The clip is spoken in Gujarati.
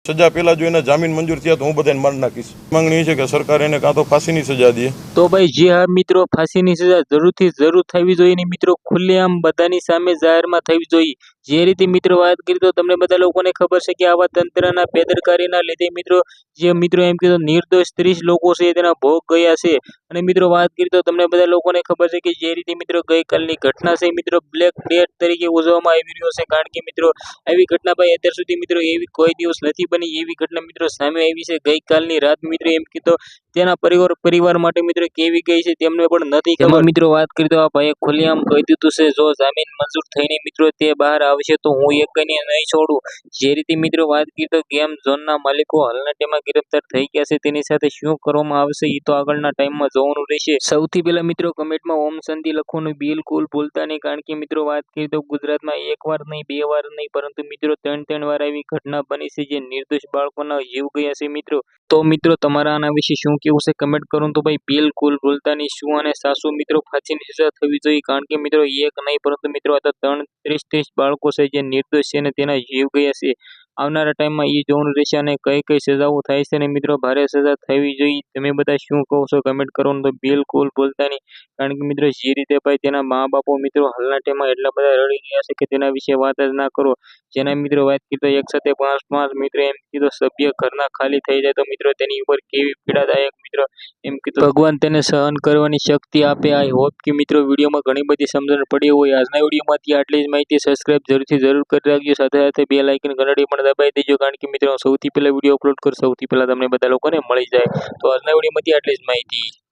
સજા પહેલા જો એના જામીન મંજૂર થયા તો હું બધાને મારી નાખીશ। માંગણી એ છે કે સરકાર એને કાં તો ફાંસીની સજા દે। તો ભાઈ જે હા મિત્રો ફાંસીની સજા જરૂરથી જરૂર થવી જોઈએ ને મિત્રો ખુલ્લેઆમ બધાની સામે જાહેરમાં થવી જોઈએ। જે રીતે મિત્રો વાત કરી તો તમને બધા લોકોને ખબર છે કે આવા તંત્રના બેદરકારીના લીધે મિત્રો જે મિત્રો એમ કીધું નિર્દોષ 30 લોકો છે તેના ભોગ ગયા છે। અને મિત્રો વાત કરી તો તમને બધા લોકોને ખબર છે કે જે રીતે મિત્રો ગઈકાલની ઘટના છે મિત્રો બ્લેક ડેટ તરીકે ઉજવવામાં આવી રહ્યો છે। કારણ કે મિત્રો આવી ઘટના ભાઈ અત્યાર સુધી મિત્રો એવી કોઈ દિવસ નથી બની એવી ઘટના મિત્રો સામે આવી છે। ગઈકાલની રાત મિત્રો એમ કીધો તેના પરિવાર માટે મિત્રો કેવી ગઈ છે તેમને પણ નથી ખબર। મિત્રો વાત કરી તો આ ભાઈએ ખુલ્લેઆમ કહી દીધું છે જો જામીન મંજૂર થઈને મિત્રો તે બહાર આવશે તો હું એકને નહીં છોડું। જે રીતે મિત્રો વાત કરી તો ગેમ ઝોનના માલિકો હાલના ટાઈમમાં ગિરફ્તાર થઈ ગયા છે તેની સાથે શું કરવામાં આવશે એ તો આગળના ટાઈમમાં જોવાનું રહેશે। સૌથી પહેલા મિત્રો કમેન્ટમાં ઓમ શાંતિ લખવાનું બિલકુલ ભૂલતા નહીં। કારણ કે મિત્રો વાત કરી તો ગુજરાતમાં એક વાર નહીં બે વાર નહીં પરંતુ મિત્રો ત્રણ વાર આવી ઘટના બની છે જે નિર્દોષ બાળકોના જીવ ગયા છે મિત્રો। તો મિત્રો તમારા આના વિશે શું કેવું છે કમેન્ટ કરો તો ભાઈ બિલકુલ ભૂલતા નહીં। શું અને સાસુ મિત્રો ફાંસીની સજા થવી જોઈએ કારણ કે મિત્રો એક નહીં પરંતુ મિત્રો આ તો 30 બાળકો છે જે નિર્દોષ છે અને તેના જીવ ગયા છે। આવનારા ટાઈમમાં એ જોવાનું રહેશે અને કઈ કઈ સજાઓ થાય છે અને મિત્રો ભારે સજા થવી જોઈએ। તમે બધા શું કહો છો કમેન્ટ કરો તો બિલકુલ ભૂલતા નહીં। કારણ કે મિત્રો જે રીતે ભાઈ તેના મા બાપો મિત્રો હાલના ટાઈમમાં એટલા બધા રડી ગયા છે કે તેના વિશે વાત જ ના કરો। જેના મિત્રો વાત કરી તો એક સાથે પાંચ મિત્રો એમ કીધું સભ્ય ઘરના ખાલી થઈ જાય તો મિત્રો તેની ઉપર કેવી પીડાદાયક મિત્રો એમ કીધું ભગવાન તેને સહન કરવાની શક્તિ આપે। આઈ હોપ કે મિત્રો વિડીયોમાં ઘણી બધી સમજણ પડી હોય। આજના વિડીયોમાંથી આટલી જ માહિતી। સબસ્ક્રાઇબ જરૂર કરી રાખજો સાથે સાથે બેલ આઇકન ઘંટડી પણ દબાવી દેજો કારણ કે મિત્રો સૌથી પહેલા વિડીયો અપલોડ કરું સૌથી પહેલા તમને બધા લોકોને મળી જાય। તો આજના વિડીયોમાંથી આટલી જ માહિતી।